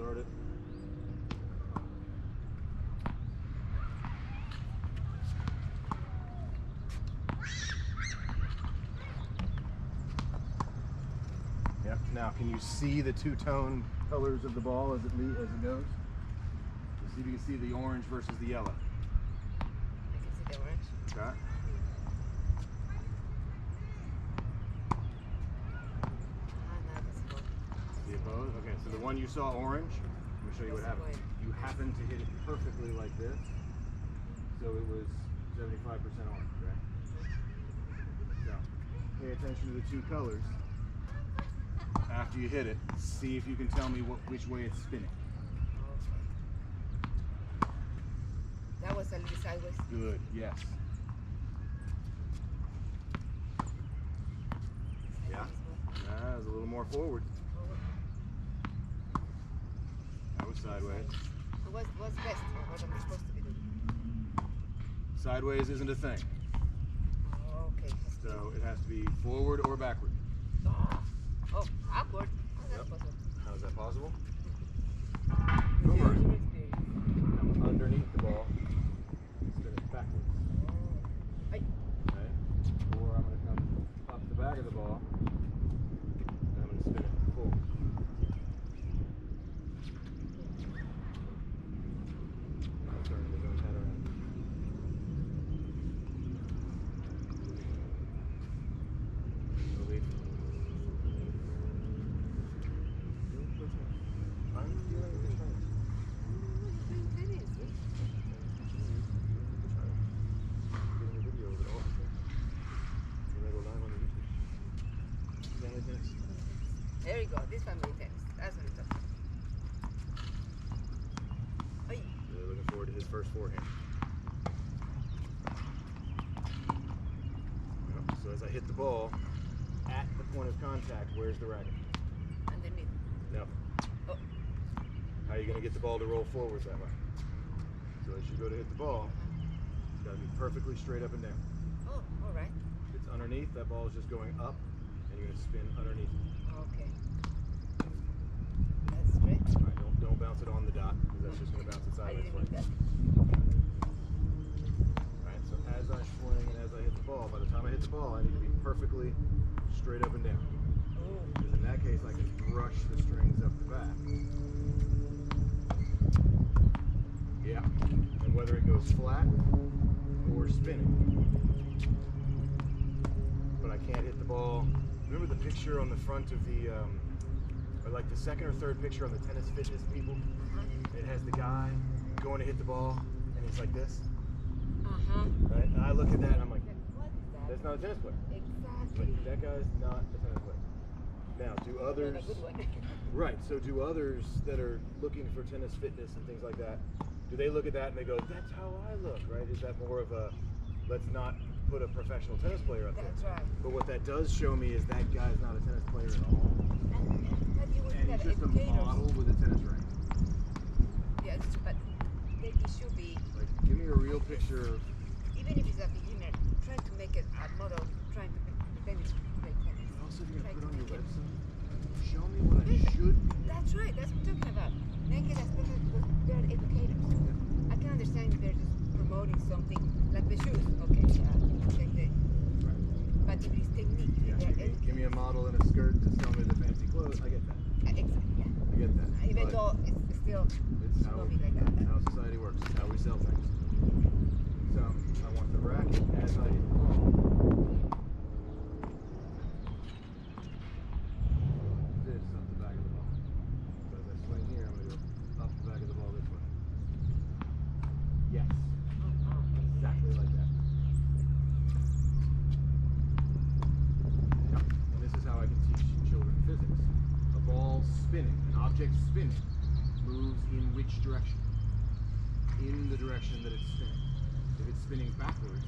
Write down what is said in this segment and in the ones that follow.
start it. Yep. Now, can you see the two-tone colors of the ball as it goes? See if you can see the orange versus the yellow. I can see the orange. Okay. See it both? Okay, so the one you saw orange, let me show you what happened. You happened to hit it perfectly like this. So it was 75% orange, right? So pay attention to the two colors. After you hit it, see if you can tell me which way it's spinning. That was a little sideways. Good, yes. Yeah? That was a little more forward. That was sideways. So what's best? Or what am I supposed to be doing? Sideways isn't a thing. Oh, okay. So it has to be forward or backward. Oh, upward? How's that possible? How's that possible? Go Forward. Come underneath the ball. Spin it backwards. Ay. Okay? Or I'm going to come up the back of the ball. And I'm going to spin it forward. Now turn the head around. Release. I'm dealing with the strength. There you go, this family tennis. That's what it's talking about. Ay. Really looking forward to his first forehand. Yep. So as I hit the ball, at the point of contact, where's the racket? Underneath. No. Oh. How are you going to get the ball to roll forward that way? So as you go to hit the ball, it's got to be perfectly straight up and down. Oh, all right. If it's underneath, that ball is just going up, and you're going to spin underneath. Okay. That's straight. All right, don't bounce it on the dot, because that's just going to bounce it I sideways. didn't need that. Alright, so as I swing and as I hit the ball, by the time I hit the ball, I need to be perfectly straight up and down. Oh. Because in that case, I can brush the strings up the back. Yeah, and whether it goes flat or spinning. But I can't hit the ball. Remember the picture on the front of the, or like the second or third picture on the tennis fitness people? It has the guy going to hit the ball, and he's like this. Right? And I look at that and I'm like, What is that? that's not a tennis player. Exactly. Like, that guy's not a tennis player. Now, do others, A good one. right, so do others that are looking for tennis fitness and things like that, do they look at that and they go, that's how I look, right? Is that more of a, let's not put a professional tennis player up there? That's right. But what that does show me is that guy's not a tennis player at all. But you would And have he's just a model educators. with a tennis ring. Yes, but it should be, Like, give me a real picture of, even if it's a beginner, try to make it a model, trying to pretend it's play tennis. also if you're Try going to put to on your make it- website, show me what I should do. That's right, that's what I'm talking about. Make it as special because they're educators. I can understand if they're just promoting something like the shoes. Okay, check the. Right. But if it's technique, Yeah, they're give me a model in a skirt to sell me the fancy clothes. I get that. Exactly, yeah. I get that. Even But though it's still it's how, be like that. how society works. It's how we sell things. So I want the racket as I hit the ball. This up the back of the ball. So as I swing here, I'm going to go up the back of the ball this way. Yes. Exactly like that. Yep. And this is how I can teach children physics. A ball spinning, an object spinning, moves in which direction? In the direction that it's spinning. If it's spinning backwards,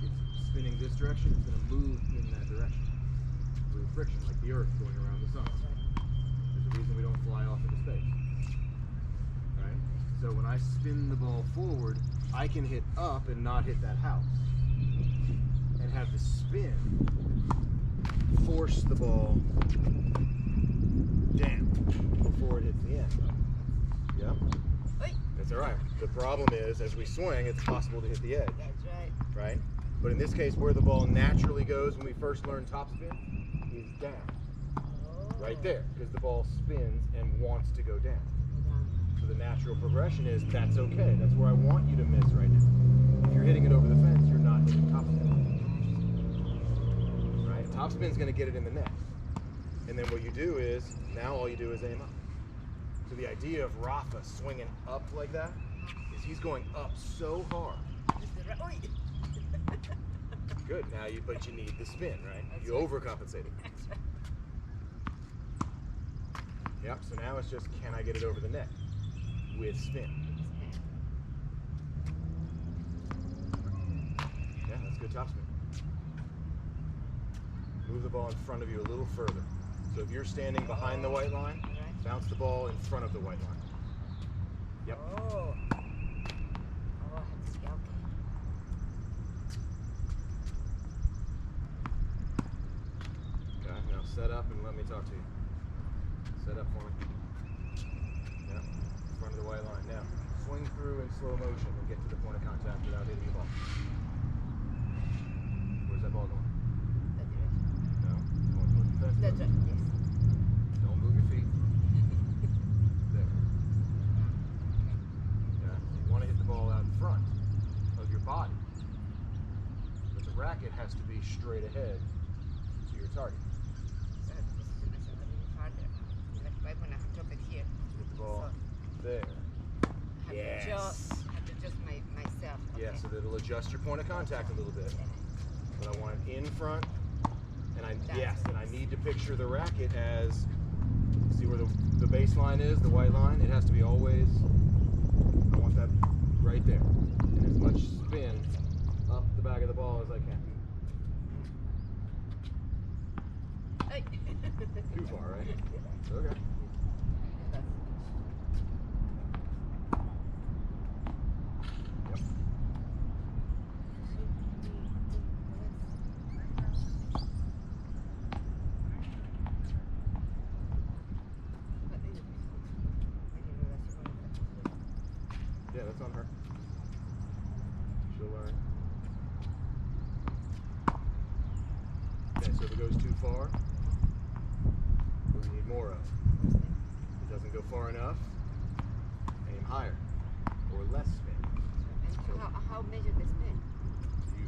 it's spinning this direction, it's going to move in that direction. Through friction, like the Earth going around the sun. There's a reason we don't fly off into space. Right? So when I spin the ball forward, I can hit up and not hit that house. And have the spin force the ball down before it hits hits the end. Yep. That's all right. The problem is, as we swing, it's possible to hit the edge. That's right. Right? But in this case, where the ball naturally goes when we first learn topspin is down. Right there, because the ball spins and wants to go down. So the natural progression is, that's okay. That's where I want you to miss right now. If you're hitting it over the fence, you're not hitting topspin. Right? Topspin's going to get it in the net. And then what you do is, now all you do is aim up. So the idea of Rafa swinging up like that is he's going up so hard. Good. Now but you need the spin, right? You overcompensated. Yep. So now it's just, can I get it over the net with spin? Yeah, that's good topspin. Move the ball in front of you a little further. So if you're standing behind the white line, bounce the ball in front of the white line. Yep. Oh. Okay, now set up and let me talk to you. Set up for me. Yeah, in front of the white line. Now, swing through in slow motion and get to the point of contact without hitting the ball. Where's that ball going? That direction. No, it's going towards the fence. That's right, yes. Don't move your feet. There. Yeah, so you want to hit the ball out in front of your body. But the racket has to be straight ahead to your target. So this is a little farther. Like right when I drop it here. Hit the ball there. I have to adjust myself. Okay. Yeah, so that it'll adjust your point of contact a little bit. But I want it in front, and I need to picture the racket as, see where the baseline is, the white line. It has to be always, I want that right there, and as much spin up the back of the ball as I can. Too far, right? Okay. Yeah, that's on her. She'll learn. Okay, so if it goes too far, what do you need more of? If it doesn't go far enough, aim higher or less spin. And how measure the spin? You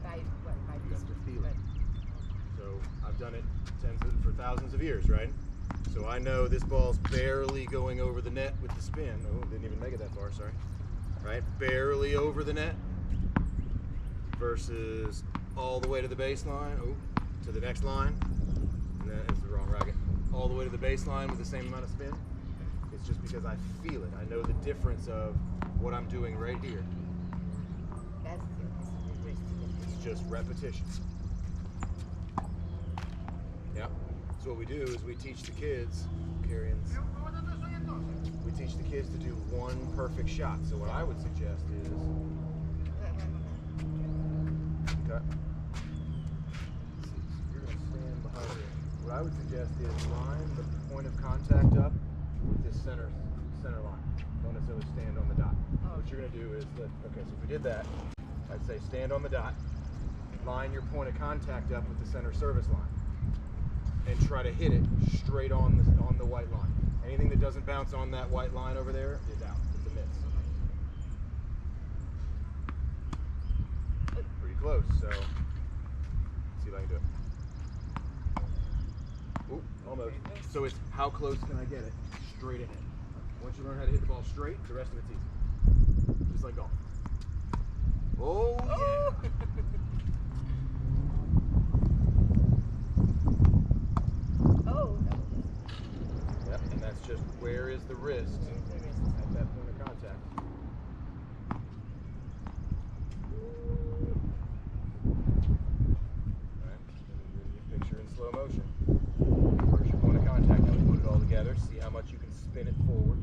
By got to feel right. it. So I've done it for thousands of years, right? So I know this ball's barely going over the net with the spin. Oh, didn't even make it that far, sorry. Right? Barely over the net versus all the way to the baseline. Oh, to the next line. And that is the wrong racket. All the way to the baseline with the same amount of spin. It's just because I feel it. I know the difference of what I'm doing right here. That's It's just repetition. Yep. So what we do is we teach the kids, we teach the kids to do one perfect shot. So what I would suggest is, okay. You're going to stand behind me. What I would suggest is line the point of contact up with this center line. Don't necessarily stand on the dot. What you're going to do is, okay, so if we did that, I'd say stand on the dot, line your point of contact up with the center service line, and try to hit it straight on the white line. Anything that doesn't bounce on that white line over there is out. It's a miss. Pretty close, so let's see if I can do it. Ooh, almost. So it's how close can I get it? Straight ahead. Once you learn how to hit the ball straight, the rest of it's easy. Just like golf. Oh, yeah. Yep, and that's just where is the wrist at that point of contact. Alright, and then you picture in slow motion. Where's your point of contact? Now we put it all together, see how much you can spin it forward.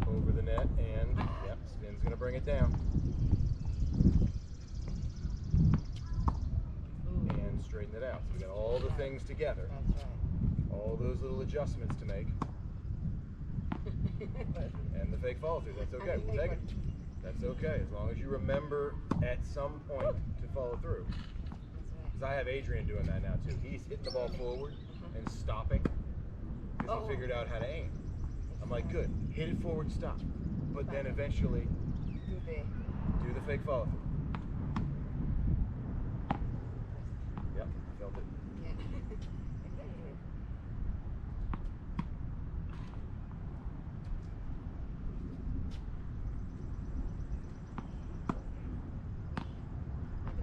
Over the net, and yep, spin's gonna bring it down. And straighten it out. So we got all the things together. That's right. All all those little adjustments to make. And the fake follow through. That's okay. We'll take it. That's okay, as long as you remember at some point to follow through. Because I have Adrian doing that now too. He's hitting the ball forward and stopping because he figured out how to aim. I'm like, good, hit it forward, stop. But then eventually do the fake follow through. Yep, felt it. Yeah.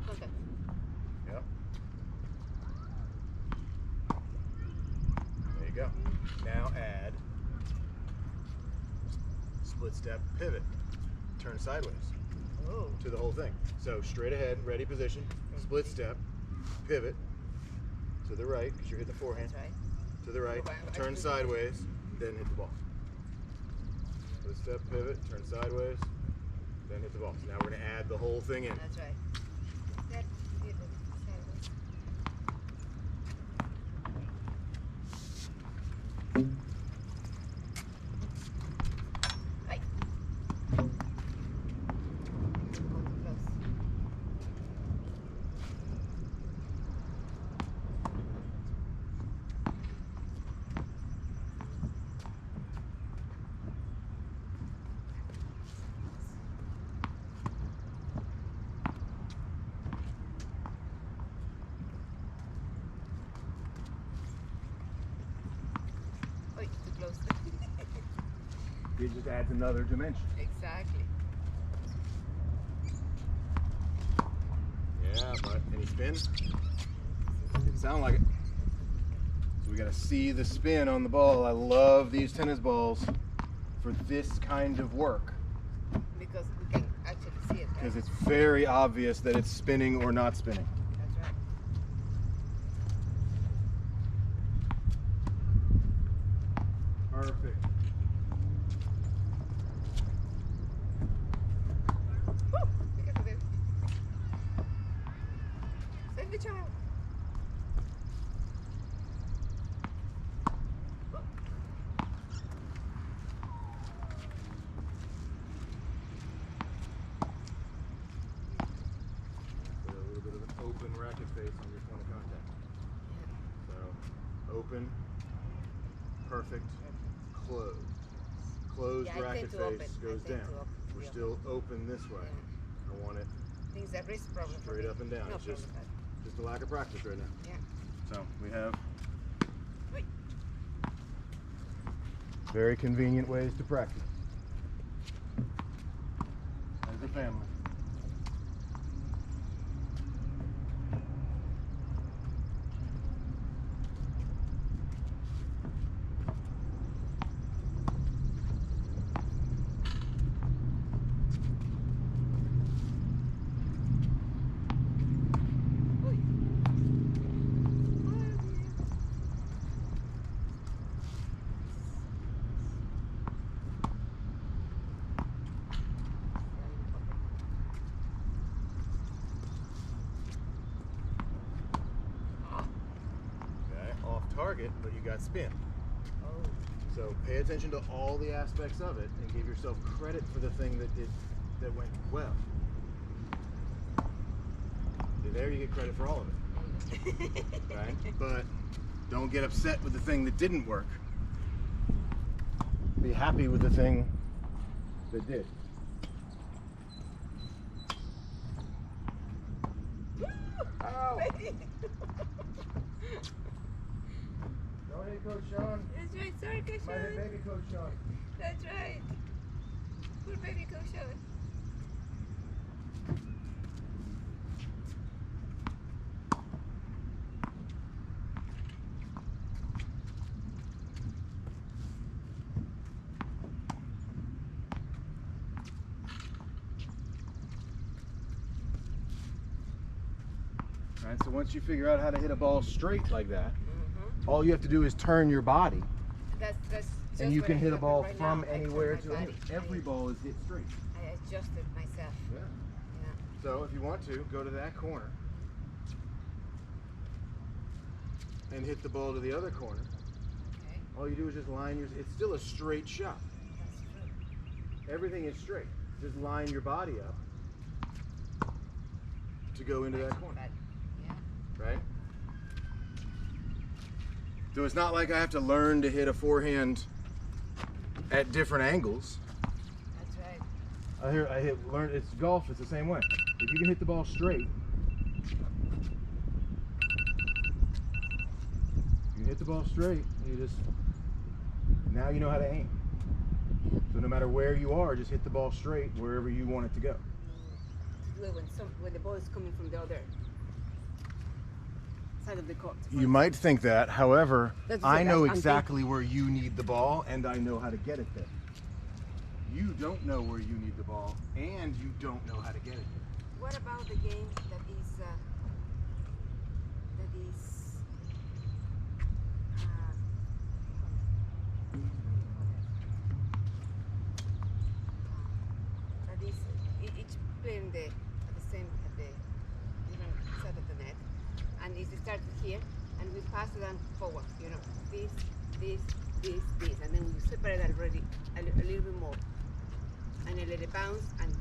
Exactly. Yep. There you go. Now add split step pivot. Turn sideways to the whole thing. So straight ahead, ready position, split step, pivot to the right because you're hitting the forehand. That's right. To the right, turn sideways, then hit the ball. Split step, pivot, turn sideways, then hit the ball. So now we're going to add the whole thing in. That's right. Step, pivot, sideways. Right. Wait, too close. It just adds another dimension. Exactly. Yeah, but any spin? Didn't sound like it. So we got to see the spin on the ball. I love these tennis balls for this kind of work Because we can actually see it. because it's very obvious that it's spinning or not spinning. That's right. Perfect. Woo! Be careful, baby. Save the child. A little bit of an open racket face on your point of contact. So open, perfect, closed. Closed Yeah, I racket tend to open. face I goes tend down. to open. We're Yeah. still open this way. I want it Things that wrist problem. for straight me. up and down. No It's just problem. a lack of practice right now. Yeah. So we have Wait. very convenient ways to practice as a family. Wait. Okay, off target, but you got spin. Oh. So pay attention to all the aspects of it and give yourself credit for the thing that went well. There you get credit for all of it, right? But don't get upset with the thing that didn't work. Be happy with the thing that did. Ow! Don't hit Coach Shaun. That's right. Sorry, Coach Might hit Shaun. Baby Coach Shaun. That's right. Poor Baby Coach Shaun. All right, so once you figure out how to hit a ball straight like that, all you have to do is turn your body, That's just and you what can I hit a have ball right from now. I turn anywhere my to body. anywhere. Every ball is hit straight. I adjusted myself. Yeah. Yeah. So if you want to, go to that corner and hit the ball to the other corner all you do is just line your, it's still a straight shot. That's true. Everything is straight. Just line your body up to go into that corner, Yeah. right? So it's not like I have to learn to hit a forehand at different angles. That's right. Learn, it's golf, it's the same way. If you can hit the ball straight, you hit the ball straight, now you know how to aim. So no matter where you are, just hit the ball straight wherever you want it to go. When the ball is coming from the other side of the court. You might think that, however, I know I'm exactly where you need the ball and I know how to get it there. You don't know where you need the ball and you don't know how to get it there. What about the game that is each playing at the different side of the net, and it starts here, and we pass it on forward. You know, this, and then we separate already a little bit more, and then let it bounce and.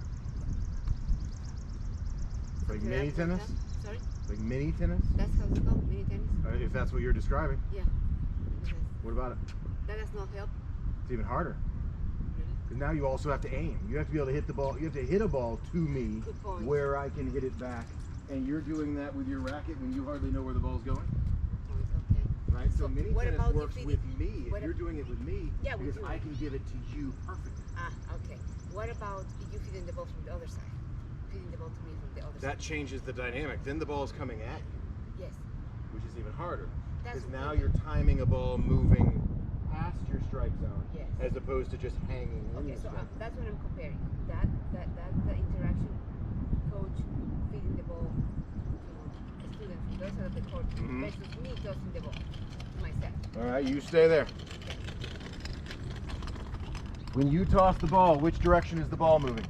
Like mini tennis? Sorry? Like mini tennis? That's how it's called, mini tennis? If that's what you're describing. Yeah. What about it? That does not help. It's even harder. Really? Because now you also have to aim. You have to be able to hit the ball. You have to hit a ball to me Good point. where I can hit it back. And you're doing that with your racket when you hardly know where the ball's going. Okay. Right? So mini what tennis about works if with me. If what you're doing it with me, Yeah, with because you. I can give it to you perfectly. Ah, okay. What about if you hitting the ball from the other side? Hitting the ball to me from the other That changes the dynamic. Then the ball's coming at you, side. Yes. which is even harder. That's Because now okay. you're timing a ball moving past your strike zone Yes. as opposed to just hanging in Okay, the so strike. that's what I'm comparing. That the interaction, coach feeding the ball to students from the other side of the court versus me tossing the ball to myself. All right, you stay there. When you toss the ball, which direction is the ball moving?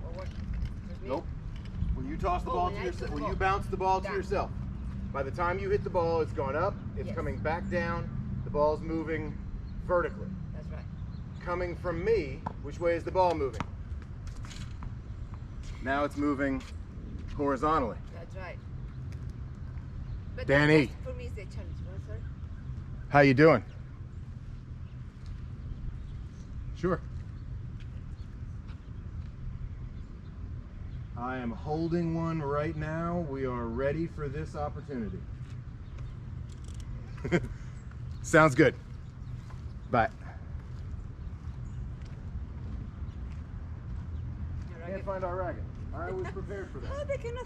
Forward. Just me. Nope. When you toss the ball when to I yourself, toss the when ball. you bounce the ball to Down. yourself, by the time you hit the ball, it's gone up, it's Yes. coming back down, the ball's moving vertically. That's right. Coming from me, which way is the ball moving? Now it's moving horizontally. That's right. But Danny. that, for me, is the challenge. Well, sorry. How you doing? Sure. I am holding one right now. We are ready for this opportunity. Sounds good. Bye. Can't find our racket. I was prepared for Oh, that. they cannot.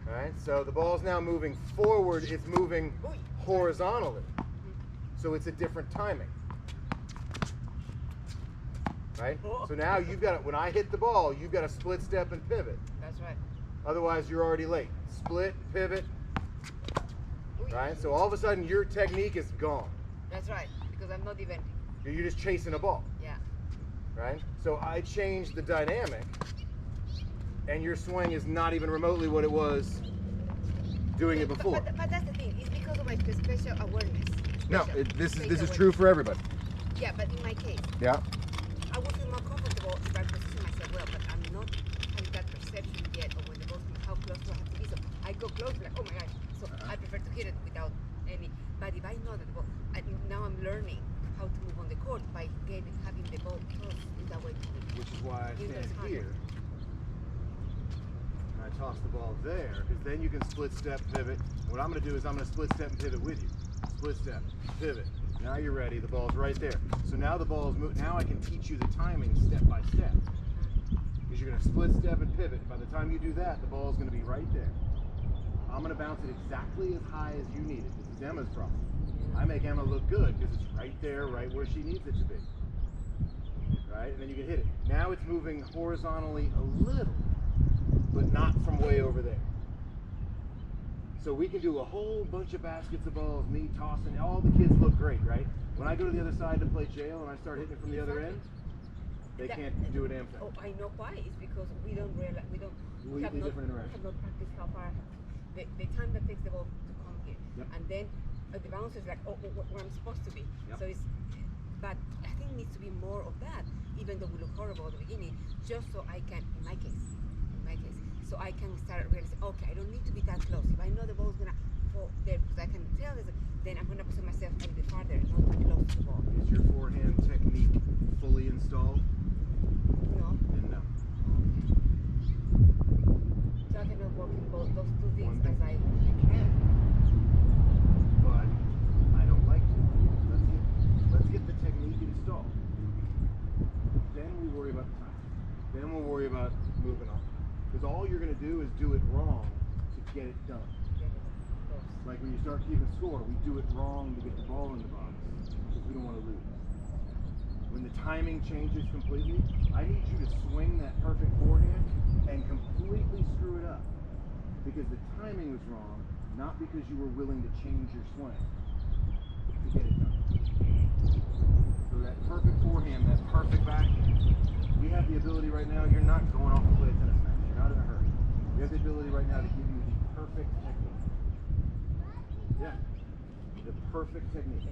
All right, so the ball's now moving forward. It's moving Oy. horizontally. So it's a different timing. Right? Oh. So now you've got, when I hit the ball, you've got to split step and pivot. That's right. Otherwise, you're already late. Split, pivot, Oy. right? So all of a sudden, your technique is gone. That's right, because I'm not eventing. You're just chasing a ball, Yeah. right? So I changed the dynamic, and your swing is not even remotely what it was doing it before. But that's the thing. It's because of my special awareness. No, Special this space is awareness. true for everybody. Yeah, but in my case, Yeah. I would feel more comfortable if I position myself well, but I'm not having that perception yet of when the ball's coming, how close do I have to be. So I go close, like, oh my gosh. So I prefer to hit it without any. But if I know that the ball, now I'm learning how to move on the court by having the ball close in that way. Which is why I You stand guys here. And I toss the ball there, because then you can split step, pivot. What I'm going to do is I'm going to split step and pivot with you. Split step, pivot. Now you're ready. The ball's right there. So now the ball is moving. Now I can teach you the timing step by step. Because you're going to split step and pivot. And by the time you do that, the ball is going to be right there. I'm going to bounce it exactly as high as you need it. This is Emma's problem. I make Emma look good because it's right there, right where she needs it to be. Right? And then you can hit it. Now it's moving horizontally a little, but not from way over there. So we can do a whole bunch of baskets of balls, me tossing. All the kids look great, right? When I go to the other side to play jail and I start hitting it from the other end, they can't do a damn thing. Oh, I know why. It's because we don't realize, we Completely different interaction. have not practiced how far, the time that takes the ball to come here. Yep. And then the bounce is like, oh, where I'm supposed to be. Yep. So it's, but I think it needs to be more of that, even though we look horrible at the beginning, just so I can, in my case, so I can start realizing, okay, I don't need to be that close. If I know the ball's gonna fall there because I can tell this, then I'm gonna put myself a little bit farther, not too close to the ball. Is your forehand technique fully installed? No. Then no. So I cannot work in both those two things One thing, as I. you can, but I don't like to. Let's get the technique installed. Then we worry about the time. Then we'll worry about moving on. Because all you're going to do is do it wrong to get it done. Like when you start keeping score, we do it wrong to get the ball in the box because we don't want to lose. When the timing changes completely, I need you to swing that perfect forehand and completely screw it up. Because the timing was wrong, not because you were willing to change your swing to get it done. So that perfect forehand, that perfect backhand, we have the ability right now, you're not going off to play a tennis match, you're not in a hurry. We have the ability right now to give you the perfect technique. Yeah, the perfect technique.